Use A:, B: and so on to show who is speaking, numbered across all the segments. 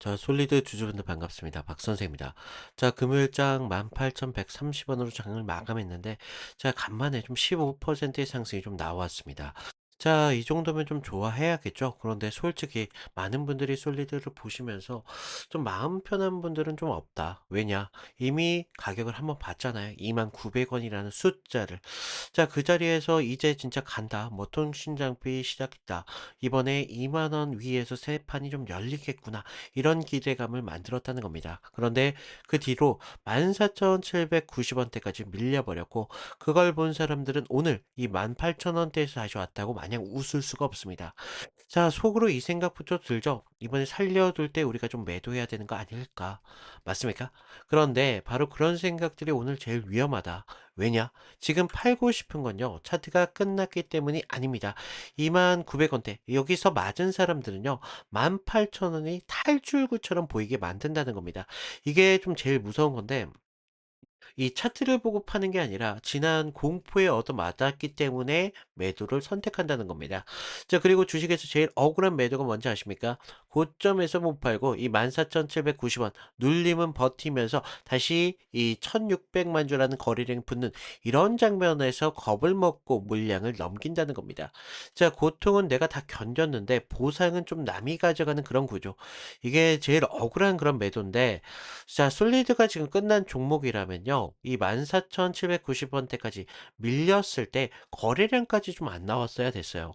A: 자, 솔리드 주주분들 반갑습니다. 박 선생입니다. 자, 금요일장 18,130원으로 장을 마감했는데, 자, 간만에 좀 15%의 상승이 좀 나왔습니다. 자, 이 정도면 좀 좋아해야겠죠? 그런데 솔직히 많은 분들이 솔리드를 보시면서 좀 마음 편한 분들은 좀 없다. 왜냐? 이미 가격을 한번 봤잖아요. 29,900원이라는 숫자를. 자, 그 자리에서 이제 진짜 간다. 뭐 통신장비 시작이다. 이번에 2만 원 위에서 새 판이 좀 열리겠구나. 이런 기대감을 만들었다는 겁니다. 그런데 그 뒤로 14,790원대까지 밀려버렸고 그걸 본 사람들은 오늘 이 18,000원대에서 다시 왔다고 마냥 웃을 수가 없습니다. 자, 속으로 이 생각부터 들죠. 이번에 살려둘 때 우리가 좀 매도해야 되는 거 아닐까? 맞습니까? 그런데 바로 그런 생각들이 오늘 제일 위험하다. 왜냐? 지금 팔고 싶은 건요. 차트가 끝났기 때문이 아닙니다. 29,900원대. 여기서 맞은 사람들은요. 18,000원이 탈출구처럼 보이게 만든다는 겁니다. 이게 좀 제일 무서운 건데 이 차트를 보고 파는 게 아니라 지난 공포에 얻어맞았기 때문에 매도를 선택한다는 겁니다. 자, 그리고 주식에서 제일 억울한 매도가 뭔지 아십니까? 고점에서 못 팔고 이 14,790원 눌림은 버티면서 다시 이 1,600만 주라는 거래량이 붙는 이런 장면에서 겁을 먹고 물량을 넘긴다는 겁니다. 자, 고통은 내가 다 견뎠는데 보상은 좀 남이 가져가는 그런 구조. 이게 제일 억울한 그런 매도인데 자, 솔리드가 지금 끝난 종목이라면요. 이 14,790원대까지 밀렸을 때 거래량까지 좀 안 나왔어야 됐어요.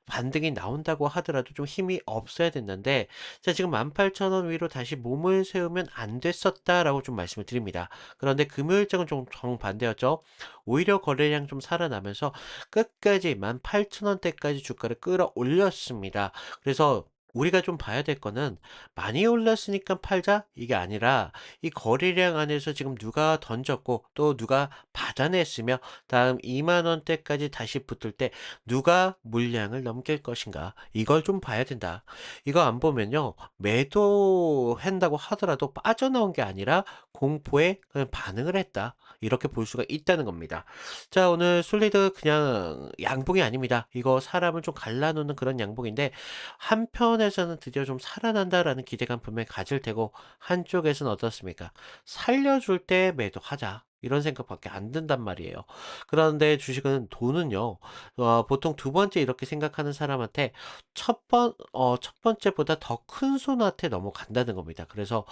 A: 반등이 나온다고 하더라도 좀 힘이 없어야 됐는데 자, 지금 18,000원 위로 다시 몸을 세우면 안 됐었다라고 좀 말씀을 드립니다. 그런데 금요일장은 좀 정반대였죠. 오히려 거래량 좀 살아나면서 끝까지 18,000원대까지 주가를 끌어올렸습니다. 그래서 우리가 좀 봐야 될 거는 많이 올랐으니까 팔자 이게 아니라 이 거래량 안에서 지금 누가 던졌고 또 누가 받아냈으며 다음 2만 원대까지 다시 붙을 때 누가 물량을 넘길 것인가 이걸 좀 봐야 된다. 이거 안 보면요 매도한다고 하더라도 빠져나온 게 아니라 공포에 그냥 반응을 했다 이렇게 볼 수가 있다는 겁니다. 자, 오늘 솔리드 그냥 양봉이 아닙니다. 이거 사람을 좀 갈라놓는 그런 양봉인데 한편에서는 드디어 좀 살아난다라는 기대감 분명히 가질 테고 한쪽에서는 어떻습니까? 살려줄 때 매도하자. 이런 생각밖에 안 든단 말이에요. 그런데 주식은 돈은요, 보통 두 번째 이렇게 생각하는 사람한테 첫 번째보다 더 큰 손한테 넘어간다는 겁니다. 그래서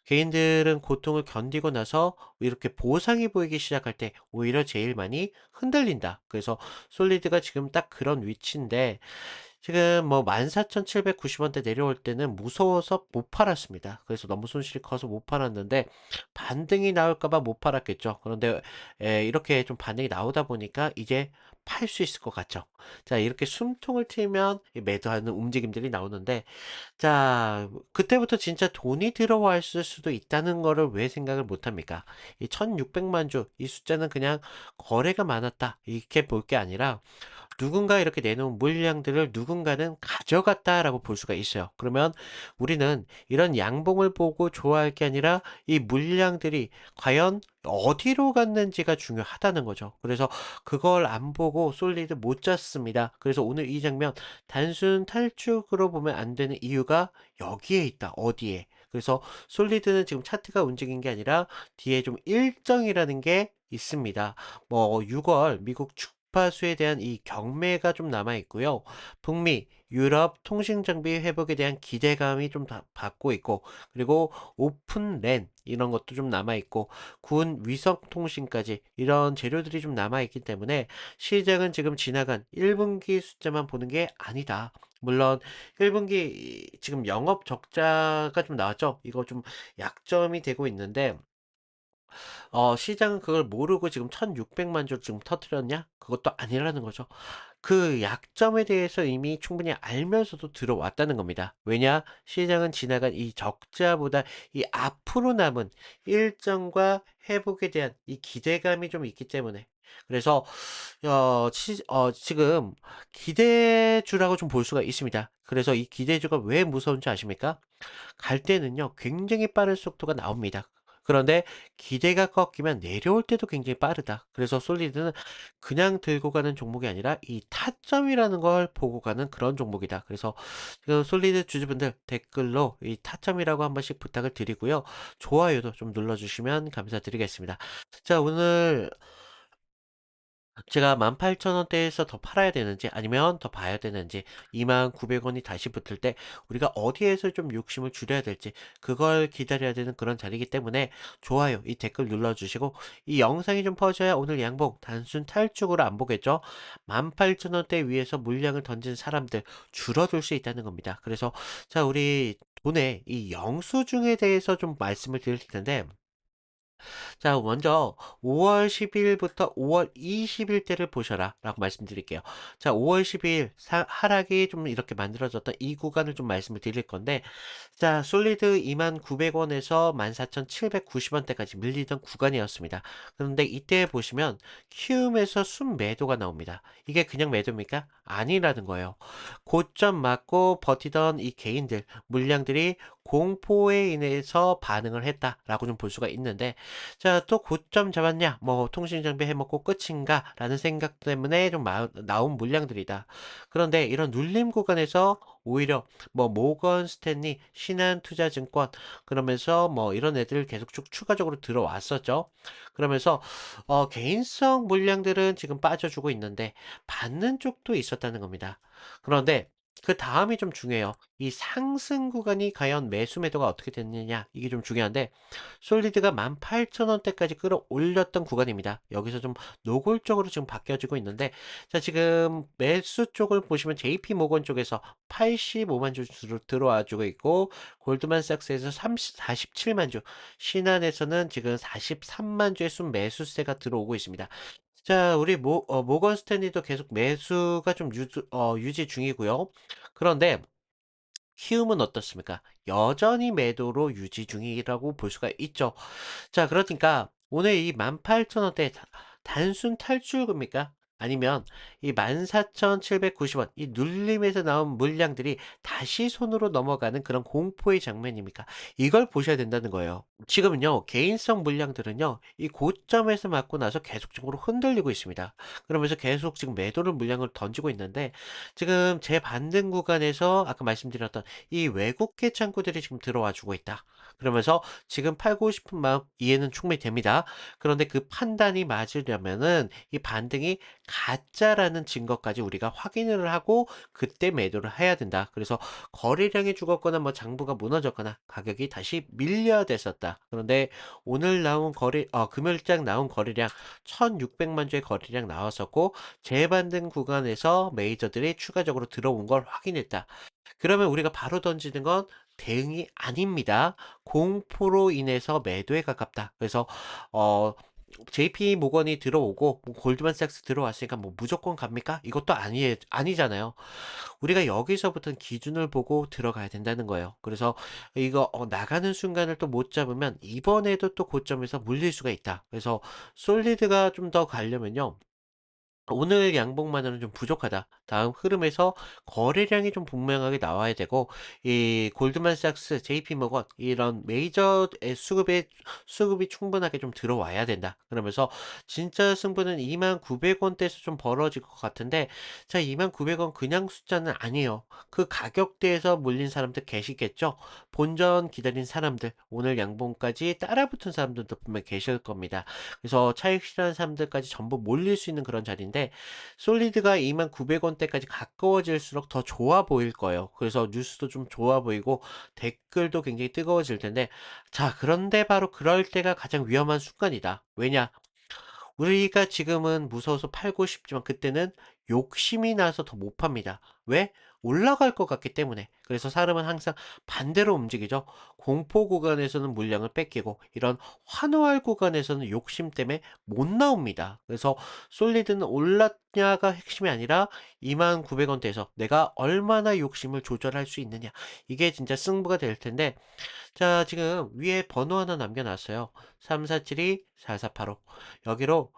A: 개인들은 고통을 견디고 나서 이렇게 보상이 보이기 시작할 때 오히려 제일 많이 흔들린다. 그래서 솔리드가 지금 딱 그런 위치인데 지금 뭐 14,790원대 내려올 때는 무서워서 못 팔았습니다. 그래서 너무 손실이 커서 못 팔았는데 반등이 나올까 봐 못 팔았겠죠. 그런데 이렇게 좀 반등이 나오다 보니까 이제 팔 수 있을 것 같죠. 자, 이렇게 숨통을 트이면 매도하는 움직임들이 나오는데 자, 그때부터 진짜 돈이 들어와 있을 수도 있다는 거를 왜 생각을 못 합니까? 이 1,600만 주, 이 숫자는 그냥 거래가 많았다. 이렇게 볼 게 아니라 누군가 이렇게 내놓은 물량들을 누군가는 가져갔다라고 볼 수가 있어요. 그러면 우리는 이런 양봉을 보고 좋아할 게 아니라 이 물량들이 과연 어디로 갔는지가 중요하다는 거죠. 그래서 그걸 안 보고 솔리드 못 잤습니다. 그래서 오늘 이 장면 단순 탈출으로 보면 안 되는 이유가 여기에 있다. 어디에? 그래서 솔리드는 지금 차트가 움직인 게 아니라 뒤에 좀 일정이라는 게 있습니다. 뭐 6월 미국 주파수에 대한 이 경매가 좀 남아 있고요. 북미, 유럽 통신 장비 회복에 대한 기대감이 좀 받고 있고, 그리고 오픈 랜 이런 것도 좀 남아 있고, 군 위성 통신까지 이런 재료들이 좀 남아 있기 때문에 시장은 지금 지나간 1분기 숫자만 보는 게 아니다. 물론 1분기 지금 영업 적자가 좀 나왔죠. 이거 좀 약점이 되고 있는데 시장은 그걸 모르고 지금 1,600만 주를 지금 터뜨렸냐? 그것도 아니라는 거죠. 그 약점에 대해서 이미 충분히 알면서도 들어왔다는 겁니다. 왜냐? 시장은 지나간 이 적자보다 이 앞으로 남은 일정과 회복에 대한 이 기대감이 좀 있기 때문에. 그래서 지금 기대주라고 좀 볼 수가 있습니다. 그래서 이 기대주가 왜 무서운지 아십니까? 갈 때는요, 굉장히 빠른 속도가 나옵니다. 그런데 기대가 꺾이면 내려올 때도 굉장히 빠르다. 그래서 솔리드는 그냥 들고 가는 종목이 아니라 이 타점이라는 걸 보고 가는 그런 종목이다. 그래서 그 솔리드 주주분들 댓글로 이 타점이라고 한 번씩 부탁을 드리고요. 좋아요도 좀 눌러주시면 감사드리겠습니다. 자, 오늘 제가 18,000원대에서 더 팔아야 되는지 아니면 더 봐야 되는지 29,000원이 다시 붙을 때 우리가 어디에서 좀 욕심을 줄여야 될지 그걸 기다려야 되는 그런 자리이기 때문에 좋아요, 이 댓글 눌러주시고 이 영상이 좀 퍼져야 오늘 양봉 단순 탈축으로 안 보겠죠. 18,000원대 위에서 물량을 던진 사람들 줄어들 수 있다는 겁니다. 그래서 자, 우리 돈의 이 영수증에 대해서 좀 말씀을 드릴 텐데 자, 먼저 5월 10일부터 5월 20일 때를 보셔라 라고 말씀드릴게요. 자, 5월 12일 하락이 좀 이렇게 만들어졌던 이 구간을 좀 말씀을 드릴 건데 자, 솔리드 29,000원에서 14,790원대까지 밀리던 구간이었습니다. 그런데 이때 보시면 키움에서 순매도가 나옵니다. 이게 그냥 매도입니까? 아니라는 거예요. 고점 맞고 버티던 이 개인들, 물량들이 공포에 인해서 반응을 했다라고 좀 볼 수가 있는데 자, 또 고점 잡았냐? 뭐 통신 장비 해먹고 끝인가? 라는 생각 때문에 좀 나온 물량들이다. 그런데 이런 눌림 구간에서 오히려 뭐 모건 스탠리, 신한투자증권 그러면서 뭐 이런 애들 계속 쭉 추가적으로 들어왔었죠. 그러면서 개인성 물량들은 지금 빠져주고 있는데 받는 쪽도 있었다는 겁니다. 그런데 그 다음이 좀 중요해요. 이 상승 구간이 과연 매수 매도가 어떻게 됐느냐 이게 좀 중요한데 솔리드가 18,000원대까지 끌어올렸던 구간입니다. 여기서 좀 노골적으로 지금 바뀌어지고 있는데 자, 지금 매수 쪽을 보시면 JP 모건 쪽에서 85만 주 들어와 주고 있고 골드만삭스에서 47만 주, 신한에서는 지금 43만 주의 순 매수세가 들어오고 있습니다. 자, 우리 모건 스탠리도 계속 매수가 좀 유지 중이고요. 그런데 키움은 어떻습니까? 여전히 매도로 유지 중이라고 볼 수가 있죠. 자, 그러니까 오늘 이 18,000원대 단순 탈출금입니까? 아니면 이 14,790원 이 눌림에서 나온 물량들이 다시 손으로 넘어가는 그런 공포의 장면입니까? 이걸 보셔야 된다는 거예요. 지금은요, 개인성 물량들은요, 이 고점에서 맞고 나서 계속적으로 흔들리고 있습니다. 그러면서 계속 지금 매도를 물량을 던지고 있는데, 지금 제 반등 구간에서 아까 말씀드렸던 이 외국계 창구들이 지금 들어와 주고 있다. 그러면서 지금 팔고 싶은 마음 이해는 충분히 됩니다. 그런데 그 판단이 맞으려면은 이 반등이 가짜라는 증거까지 우리가 확인을 하고 그때 매도를 해야 된다. 그래서 거래량이 죽었거나 뭐 장부가 무너졌거나 가격이 다시 밀려야 됐었다. 그런데 오늘 나온 금요일장 나온 거래량 1,600만 주의 거래량 나왔었고 재반등 구간에서 메이저들이 추가적으로 들어온 걸 확인했다. 그러면 우리가 바로 던지는 건 대응이 아닙니다. 공포로 인해서 매도에 가깝다. 그래서 어 JP 모건이 들어오고 뭐 골드만삭스 들어왔으니까 뭐 무조건 갑니까? 이것도 아니잖아요. 우리가 여기서부터는 기준을 보고 들어가야 된다는 거예요. 그래서 이거 나가는 순간을 또 못 잡으면 이번에도 또 고점에서 물릴 수가 있다. 그래서 솔리드가 좀 더 가려면요. 오늘 양봉만으로는 좀 부족하다. 다음 흐름에서 거래량이 좀 분명하게 나와야 되고, 이 골드만삭스, JP모건 이런 메이저의 수급이 충분하게 좀 들어와야 된다. 그러면서 진짜 승부는 29,000원대에서 좀 벌어질 것 같은데, 자, 29,000원 그냥 숫자는 아니에요. 그 가격대에서 몰린 사람들 계시겠죠? 본전 기다린 사람들, 오늘 양봉까지 따라붙은 사람들도 분명 계실 겁니다. 그래서 차익 실현 사람들까지 전부 몰릴 수 있는 그런 자리인데 솔리드가 29,000원대까지 가까워질수록 더 좋아 보일 거예요. 그래서 뉴스도 좀 좋아 보이고 댓글도 굉장히 뜨거워질 텐데 자, 그런데 바로 그럴 때가 가장 위험한 순간이다. 왜냐? 우리가 지금은 무서워서 팔고 싶지만 그때는 욕심이 나서 더 못 팝니다. 왜? 올라갈 것 같기 때문에. 그래서 사람은 항상 반대로 움직이죠. 공포 구간에서는 물량을 뺏기고 이런 환호할 구간에서는 욕심 때문에 못 나옵니다. 그래서 솔리드는 올랐냐가 핵심이 아니라 29,000원대에서 내가 얼마나 욕심을 조절할 수 있느냐. 이게 진짜 승부가 될 텐데 자, 지금 위에 번호 하나 남겨놨어요. 3472-4485. 여기로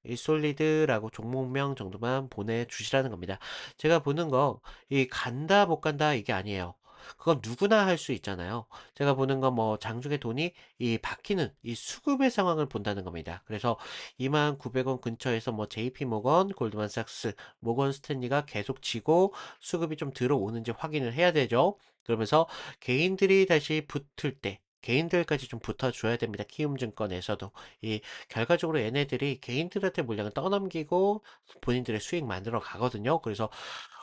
A: 이 솔리드라고 종목명 정도만 보내주시라는 겁니다. 제가 보는 거, 이 간다, 못 간다, 이게 아니에요. 그건 누구나 할 수 있잖아요. 제가 보는 건 뭐 장중에 돈이 이 바뀌는 이 수급의 상황을 본다는 겁니다. 그래서 29,000원 근처에서 뭐 JP 모건, 골드만삭스, 모건 스탠리가 계속 지고 수급이 좀 들어오는지 확인을 해야 되죠. 그러면서 개인들이 다시 붙을 때 개인들까지 좀 붙어줘야 됩니다. 키움증권에서도. 이 결과적으로 얘네들이 개인들한테 물량을 떠넘기고 본인들의 수익 만들어 가거든요. 그래서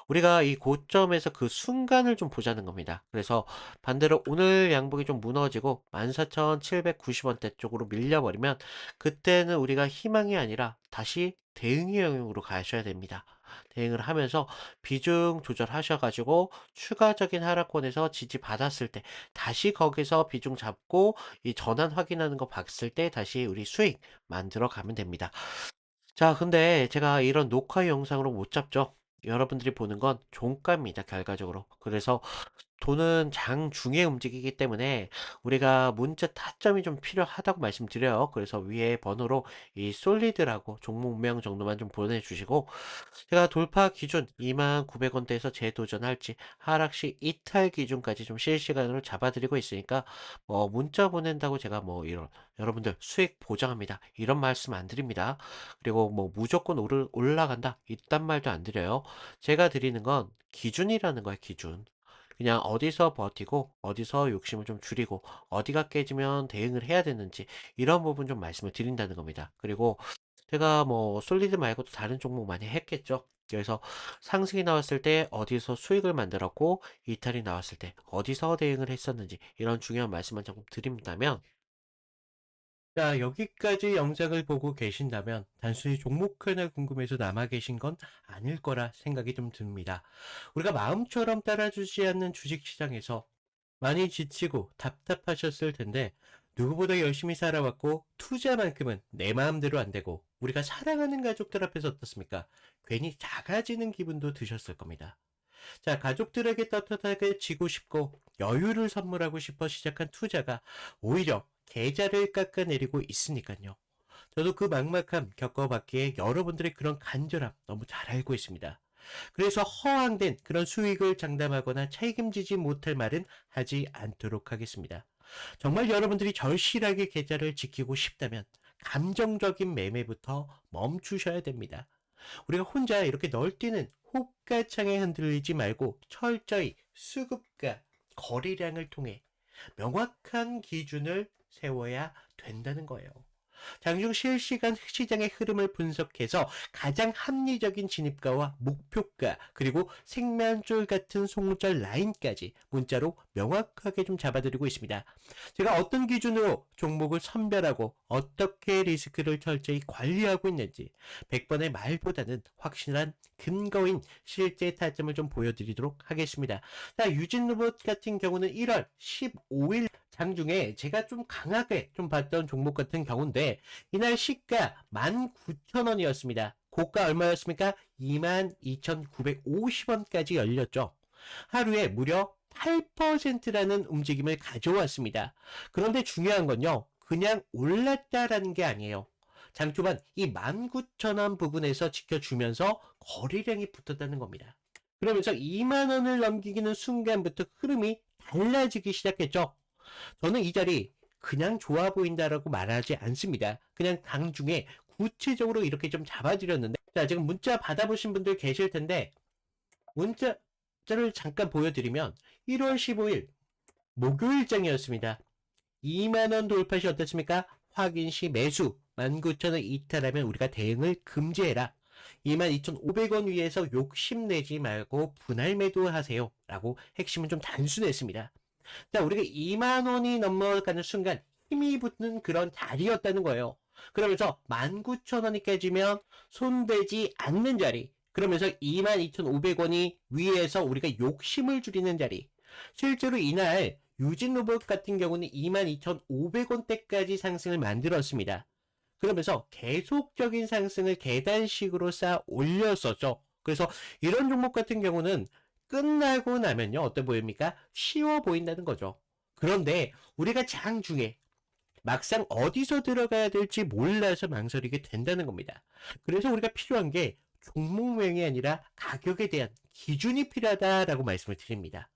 A: 우리가 이 고점에서 그 순간을 좀 보자는 겁니다. 그래서 반대로 오늘 양봉이 좀 무너지고 14,790원대 쪽으로 밀려버리면 그때는 우리가 희망이 아니라 다시 대응의 영역으로 가셔야 됩니다. 대응을 하면서 비중 조절하셔가지고 추가적인 하락권에서 지지받았을 때 다시 거기서 비중 잡고 이 전환 확인하는 거 봤을 때 다시 우리 수익 만들어 가면 됩니다. 자, 근데 제가 이런 녹화 영상으로 못 잡죠. 여러분들이 보는 건 종가입니다, 결과적으로. 그래서 돈은 장중에 움직이기 때문에 우리가 문자 타점이 좀 필요하다고 말씀드려요. 그래서 위에 번호로 이 솔리드라고 종목명 정도만 좀 보내주시고 제가 돌파 기준 29,000원대에서 재도전할지 하락시 이탈 기준까지 좀 실시간으로 잡아드리고 있으니까 뭐 문자 보낸다고 제가 뭐 이런 여러분들 수익 보장합니다. 이런 말씀 안 드립니다. 그리고 뭐 무조건 올라간다 이딴 말도 안 드려요. 제가 드리는 건 기준이라는 거예요. 기준. 그냥 어디서 버티고 어디서 욕심을 좀 줄이고 어디가 깨지면 대응을 해야 되는지 이런 부분 좀 말씀을 드린다는 겁니다. 그리고 제가 뭐 솔리드 말고도 다른 종목 많이 했겠죠. 그래서 상승이 나왔을 때 어디서 수익을 만들었고 이탈이 나왔을 때 어디서 대응을 했었는지 이런 중요한 말씀을 조금 드린다면 자, 여기까지 영상을 보고 계신다면 단순히 종목 하나 궁금해서 남아 계신 건 아닐 거라 생각이 좀 듭니다. 우리가 마음처럼 따라주지 않는 주식시장에서 많이 지치고 답답하셨을 텐데 누구보다 열심히 살아왔고 투자만큼은 내 마음대로 안 되고 우리가 사랑하는 가족들 앞에서 어떻습니까? 괜히 작아지는 기분도 드셨을 겁니다. 자, 가족들에게 떳떳하게 지고 싶고 여유를 선물하고 싶어 시작한 투자가 오히려 계좌를 깎아내리고 있으니까요. 저도 그 막막함 겪어봤기에 여러분들의 그런 간절함 너무 잘 알고 있습니다. 그래서 허황된 그런 수익을 장담하거나 책임지지 못할 말은 하지 않도록 하겠습니다. 정말 여러분들이 절실하게 계좌를 지키고 싶다면 감정적인 매매부터 멈추셔야 됩니다. 우리가 혼자 이렇게 널뛰는 호가창에 흔들리지 말고 철저히 수급과 거래량을 통해 명확한 기준을 세워야 된다는 거예요. 장중 실시간 시장의 흐름을 분석해서 가장 합리적인 진입가와 목표가 그리고 생명줄 같은 손절 라인까지 문자로 명확하게 좀 잡아드리고 있습니다. 제가 어떤 기준으로 종목을 선별하고 어떻게 리스크를 철저히 관리하고 있는지 100번의 말보다는 확실한 근거인 실제 타점을 좀 보여드리도록 하겠습니다. 자, 유진로봇 같은 경우는 1월 15일 장중에 제가 좀 강하게 좀 봤던 종목 같은 경우인데 이날 시가 19,000원이었습니다. 고가 얼마였습니까? 22,950원까지 열렸죠. 하루에 무려 8%라는 움직임을 가져왔습니다. 그런데 중요한 건요. 그냥 올랐다라는 게 아니에요. 장초반 이 19,000원 부분에서 지켜주면서 거래량이 붙었다는 겁니다. 그러면서 2만 원을 넘기기는 순간부터 흐름이 달라지기 시작했죠. 저는 이 자리 그냥 좋아 보인다라고 말하지 않습니다. 그냥 강중에 구체적으로 이렇게 좀 잡아드렸는데 자, 지금 문자 받아보신 분들 계실 텐데 문자를 잠깐 보여드리면 1월 15일 목요일장이었습니다. 2만원 돌파 시 어떻습니까? 확인 시 매수 19,000원 이탈하면 우리가 대응을 금지해라. 22,500원 위에서 욕심내지 말고 분할 매도하세요. 라고 핵심은 좀 단순했습니다. 자, 우리가 2만 원이 넘어가는 순간 힘이 붙는 그런 자리였다는 거예요. 그러면서 19,000원이 깨지면 손대지 않는 자리. 그러면서 22,500원이 위에서 우리가 욕심을 줄이는 자리. 실제로 이날 유진 로봇 같은 경우는 22,500원대까지 상승을 만들었습니다. 그러면서 계속적인 상승을 계단식으로 쌓아 올렸었죠. 그래서 이런 종목 같은 경우는 끝나고 나면요. 어때 보입니까? 쉬워 보인다는 거죠. 그런데 우리가 장중에 막상 어디서 들어가야 될지 몰라서 망설이게 된다는 겁니다. 그래서 우리가 필요한 게 종목명이 아니라 가격에 대한 기준이 필요하다라고 말씀을 드립니다.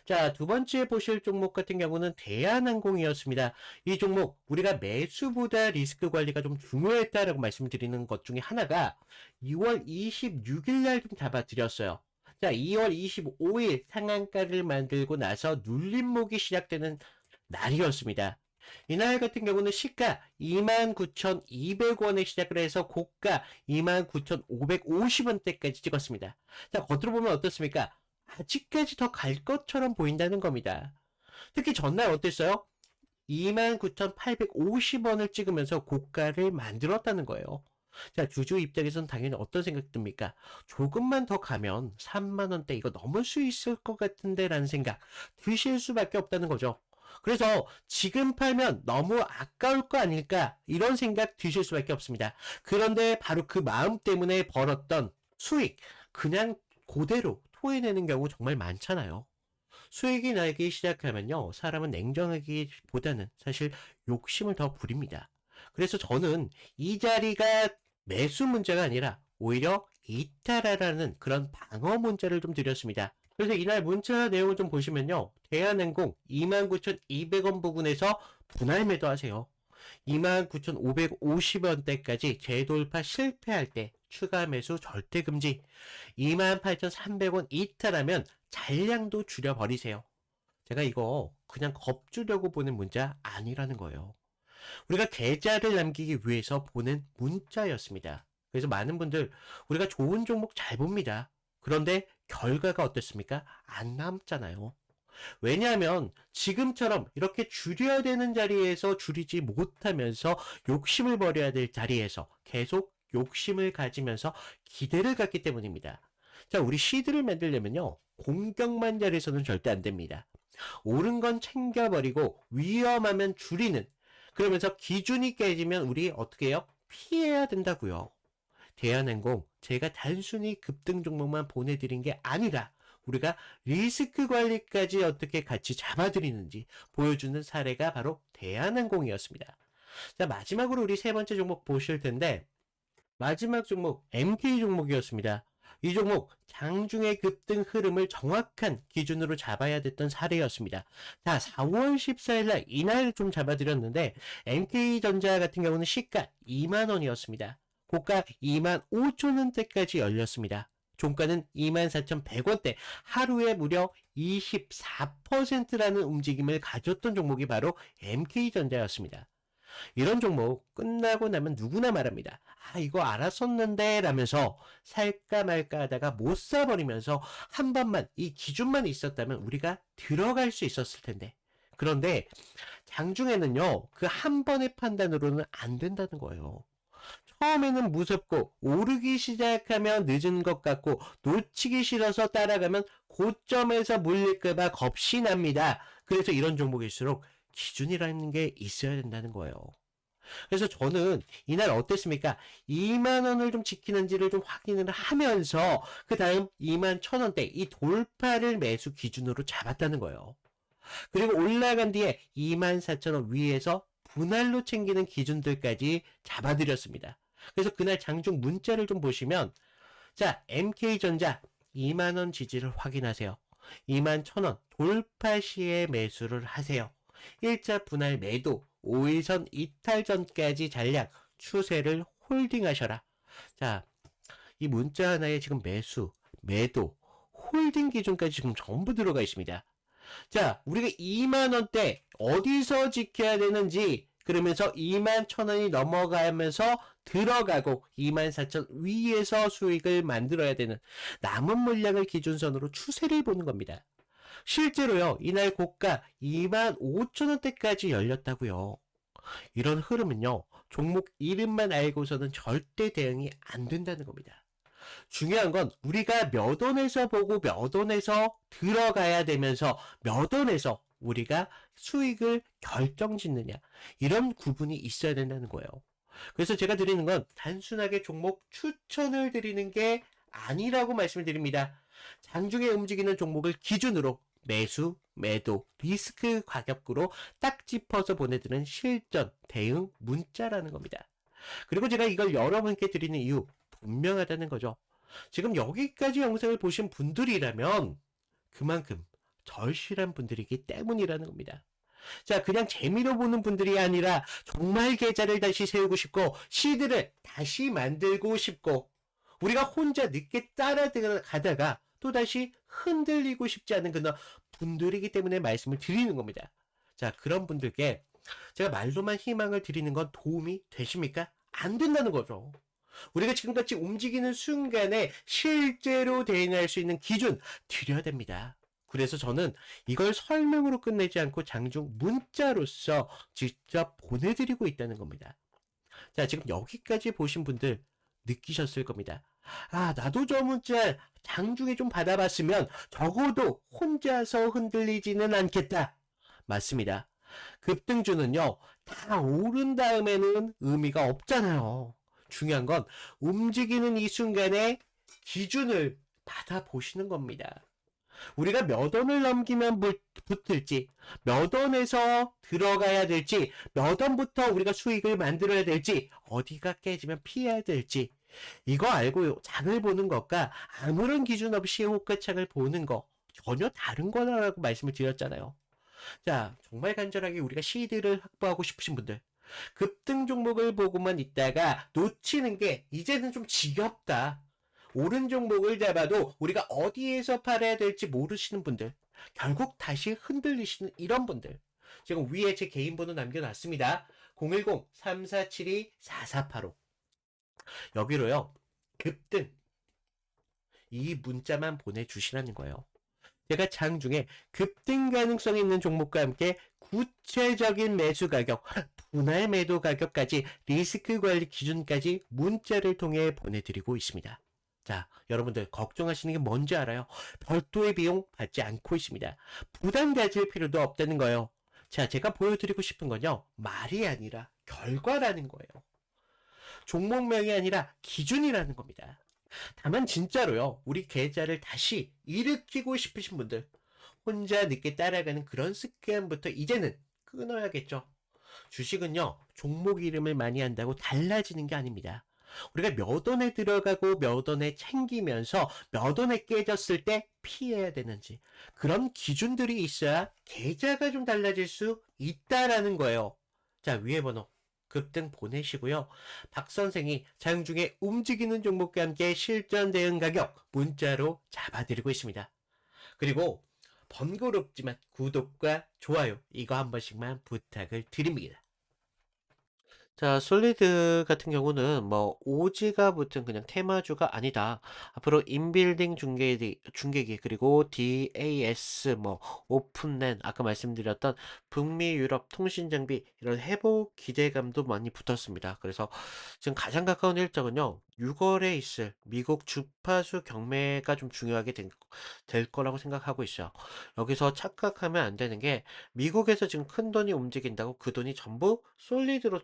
A: 자, 두 번째 보실 종목 같은 경우는 대한항공이었습니다. 이 종목 우리가 매수보다 리스크 관리가 좀 중요했다라고 말씀드리는 것 중에 하나가 2월 26일 날 좀 잡아드렸어요. 자, 2월 25일 상한가를 만들고 나서 눌림목이 시작되는 날이었습니다. 이날 같은 경우는 시가 29,200원에 시작을 해서 고가 29,550원대까지 찍었습니다. 자, 겉으로 보면 어떻습니까? 아직까지 더 갈 것처럼 보인다는 겁니다. 특히 전날 어땠어요? 29,850원을 찍으면서 고가를 만들었다는 거예요. 자, 주주 입장에서는 당연히 어떤 생각 듭니까? 조금만 더 가면 3만원대 이거 넘을 수 있을 것 같은데 라는 생각 드실 수밖에 없다는 거죠. 그래서 지금 팔면 너무 아까울 거 아닐까 이런 생각 드실 수밖에 없습니다. 그런데 바로 그 마음 때문에 벌었던 수익 그냥 그대로 토해내는 경우 정말 많잖아요. 수익이 나기 시작하면요, 사람은 냉정하기보다는 사실 욕심을 더 부립니다. 그래서 저는 이 자리가 매수 문제가 아니라 오히려 이탈하라는 그런 방어 문자를 좀 드렸습니다. 그래서 이날 문자 내용을 좀 보시면요, 대한항공 29,200원 부근에서 분할 매도하세요. 29,550원대까지 재돌파 실패할 때 추가 매수 절대 금지. 28,300원 이탈하면 잔량도 줄여버리세요. 제가 이거 그냥 겁주려고 보낸 문자 아니라는 거예요. 우리가 계좌를 남기기 위해서 보낸 문자였습니다. 그래서 많은 분들 우리가 좋은 종목 잘 봅니다. 그런데 결과가 어떻습니까? 안 남잖아요. 왜냐하면 지금처럼 이렇게 줄여야 되는 자리에서 줄이지 못하면서 욕심을 버려야 될 자리에서 계속 욕심을 가지면서 기대를 갖기 때문입니다. 자, 우리 시드를 만들려면요, 공격만 자리에서는 절대 안 됩니다. 옳은 건 챙겨버리고 위험하면 줄이는, 그러면서 기준이 깨지면 우리 어떻게 해요? 피해야 된다고요. 대한항공 제가 단순히 급등 종목만 보내드린 게 아니라 우리가 리스크 관리까지 어떻게 같이 잡아드리는지 보여주는 사례가 바로 대한항공이었습니다. 자, 마지막으로 우리 세 번째 종목 보실 텐데, 마지막 종목 MK 종목이었습니다. 이 종목 장중의 급등 흐름을 정확한 기준으로 잡아야 됐던 사례였습니다. 자, 4월 14일 날 이날 좀 잡아드렸는데 MK전자 같은 경우는 시가 2만원이었습니다. 고가 25,000원대까지 열렸습니다. 종가는 24,100원대, 하루에 무려 24%라는 움직임을 가졌던 종목이 바로 MK전자였습니다. 이런 종목 끝나고 나면 누구나 말합니다. 아, 이거 알았었는데 라면서 살까 말까 하다가 못 사버리면서 한 번만 이 기준만 있었다면 우리가 들어갈 수 있었을 텐데. 그런데 장중에는요, 그 한 번의 판단으로는 안 된다는 거예요. 처음에는 무섭고 오르기 시작하면 늦은 것 같고 놓치기 싫어서 따라가면 고점에서 물릴까봐 겁이 납니다. 그래서 이런 종목일수록 기준이라는 게 있어야 된다는 거예요. 그래서 저는 이날 어땠습니까? 2만 원을 좀 지키는지를 좀 확인을 하면서 그 다음 2만 1,000원대 이 돌파를 매수 기준으로 잡았다는 거예요. 그리고 올라간 뒤에 24,000원 위에서 분할로 챙기는 기준들까지 잡아드렸습니다. 그래서 그날 장중 문자를 좀 보시면, 자, MK전자 2만원 지지를 확인하세요. 21,000원 돌파 시에 매수를 하세요. 일자 분할 매도 5일선 이탈 전까지 잔량 추세를 홀딩하셔라. 자, 이 문자 하나에 지금 매수, 매도, 홀딩 기준까지 지금 전부 들어가 있습니다. 자, 우리가 2만원대 어디서 지켜야 되는지, 그러면서 21,000원이 넘어가면서 들어가고 24,000 위에서 수익을 만들어야 되는 남은 물량을 기준선으로 추세를 보는 겁니다. 실제로요, 이날 고가 25,000원대까지 열렸다고요. 이런 흐름은요, 종목 이름만 알고서는 절대 대응이 안 된다는 겁니다. 중요한 건 우리가 몇 원에서 보고 몇 원에서 들어가야 되면서 몇 원에서 우리가 수익을 결정짓느냐, 이런 구분이 있어야 된다는 거예요. 그래서 제가 드리는 건 단순하게 종목 추천을 드리는 게 아니라고 말씀을 드립니다. 장중에 움직이는 종목을 기준으로 매수, 매도, 리스크 가격으로 딱 짚어서 보내드리는 실전 대응 문자라는 겁니다. 그리고 제가 이걸 여러분께 드리는 이유 분명하다는 거죠. 지금 여기까지 영상을 보신 분들이라면 그만큼
B: 절실한 분들이기 때문이라는 겁니다. 자, 그냥 재미로 보는 분들이 아니라 정말 계좌를 다시 세우고 싶고 시드를 다시 만들고 싶고 우리가 혼자 늦게 따라가다가 또다시 흔들리고 싶지 않은 그런 분들이기 때문에 말씀을 드리는 겁니다. 자, 그런 분들께 제가 말로만 희망을 드리는 건 도움이 되십니까? 안 된다는 거죠. 우리가 지금같이 움직이는 순간에 실제로 대응할 수 있는 기준 드려야 됩니다. 그래서 저는 이걸 설명으로 끝내지 않고 장중 문자로서 직접 보내드리고 있다는 겁니다. 자, 지금 여기까지 보신 분들 느끼셨을 겁니다. 아, 나도 저 문자 장중에 좀 받아봤으면 적어도 혼자서 흔들리지는 않겠다. 맞습니다. 급등주는요, 다 오른 다음에는 의미가 없잖아요. 중요한 건 움직이는 이 순간에 기준을 받아보시는 겁니다. 우리가 몇 원을 넘기면 붙을지, 몇 원에서 들어가야 될지, 몇 원부터 우리가 수익을 만들어야 될지, 어디가 깨지면 피해야 될지, 이거 알고 장을 보는 것과 아무런 기준 없이 호가창을 보는 거 전혀 다른 거라고 말씀을 드렸잖아요. 자, 정말 간절하게 우리가 시드를 확보하고 싶으신 분들, 급등 종목을 보고만 있다가 놓치는 게 이제는 좀 지겹다. 오른 종목을 잡아도 우리가 어디에서 팔아야 될지 모르시는 분들, 결국 다시 흔들리시는 이런 분들, 지금 위에 제 개인 번호 남겨놨습니다. 010-3472-4485. 여기로요, 급등, 이 문자만 보내주시라는 거예요. 제가 장중에 급등 가능성이 있는 종목과 함께 구체적인 매수 가격, 분할 매도 가격까지 리스크 관리 기준까지 문자를 통해 보내드리고 있습니다. 자, 여러분들 걱정하시는 게 뭔지 알아요? 별도의 비용 받지 않고 있습니다. 부담 가질 필요도 없다는 거예요. 자, 제가 보여드리고 싶은 건요, 말이 아니라 결과라는 거예요. 종목명이 아니라 기준이라는 겁니다. 다만 진짜로요, 우리 계좌를 다시 일으키고 싶으신 분들, 혼자 늦게 따라가는 그런 습관부터 이제는 끊어야겠죠. 주식은요, 종목 이름을 많이 한다고 달라지는 게 아닙니다. 우리가 몇 원에 들어가고 몇 원에 챙기면서 몇 원에 깨졌을 때 피해야 되는지 그런 기준들이 있어야 계좌가 좀 달라질 수 있다라는 거예요. 자, 위에 번호 급등 보내시고요. 박 선생이 장중에 움직이는 종목과 함께 실전 대응 가격 문자로 잡아드리고 있습니다. 그리고 번거롭지만 구독과 좋아요 이거 한 번씩만 부탁을 드립니다.
A: 자, 솔리드 같은 경우는 뭐 오지가 붙은 그냥 테마주가 아니다. 앞으로 인빌딩 중계기 그리고 DAS 뭐 오픈랜 아까 말씀드렸던 북미 유럽 통신 장비 이런 회복 기대감도 많이 붙었습니다. 그래서 지금 가장 가까운 일정은요. 6월에 있을 미국 주파수 경매가 좀 중요하게 될 거라고 생각하고 있어요. 여기서 착각하면 안 되는 게 미국에서 지금 큰 돈이 움직인다고 그 돈이 전부 솔리드로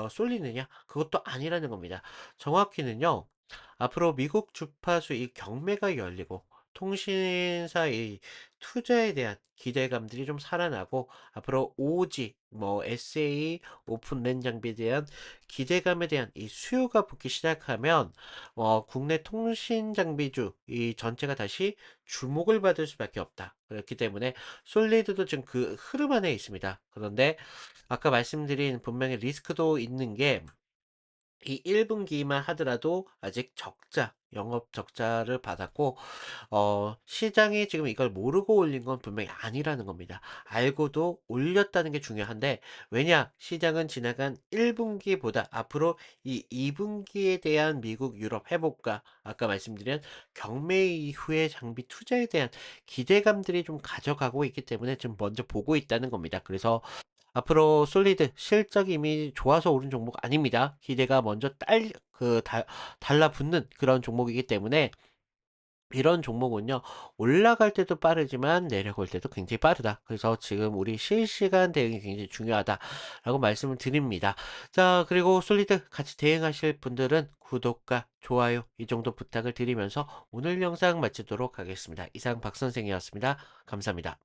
A: 쏠리느냐? 그것도 아니라는 겁니다. 정확히는요. 앞으로 미국 주파수 이 경매가 열리고 통신사 의 투자에 대한 기대감들이 좀 살아나고 앞으로 오지 뭐 SA 오픈랜 장비에 대한 기대감에 대한 이 수요가 붙기 시작하면 국내 통신 장비주 이 전체가 다시 주목을 받을 수밖에 없다. 그렇기 때문에 솔리드도 지금 그 흐름 안에 있습니다. 그런데 아까 말씀드린 분명히 리스크도 있는 게 이 1분기만 하더라도 아직 적자, 영업 적자를 받았고, 시장이 지금 이걸 모르고 올린 건 분명히 아니라는 겁니다. 알고도 올렸다는 게 중요한데, 왜냐? 시장은 지나간 1분기보다 앞으로 이 2분기에 대한 미국, 유럽 회복과 아까 말씀드린 경매 이후의 장비 투자에 대한 기대감들이 좀 가져가고 있기 때문에 좀 먼저 보고 있다는 겁니다. 그래서 앞으로 솔리드 실적이 이미 좋아서 오른 종목 아닙니다. 기대가 먼저 달라붙는 그런 종목이기 때문에 이런 종목은요, 올라갈 때도 빠르지만 내려갈 때도 굉장히 빠르다. 그래서 지금 우리 실시간 대응이 굉장히 중요하다라고 말씀을 드립니다. 자, 그리고 솔리드 같이 대응하실 분들은 구독과 좋아요 이 정도 부탁을 드리면서 오늘 영상 마치도록 하겠습니다. 이상 박 선생이었습니다. 감사합니다.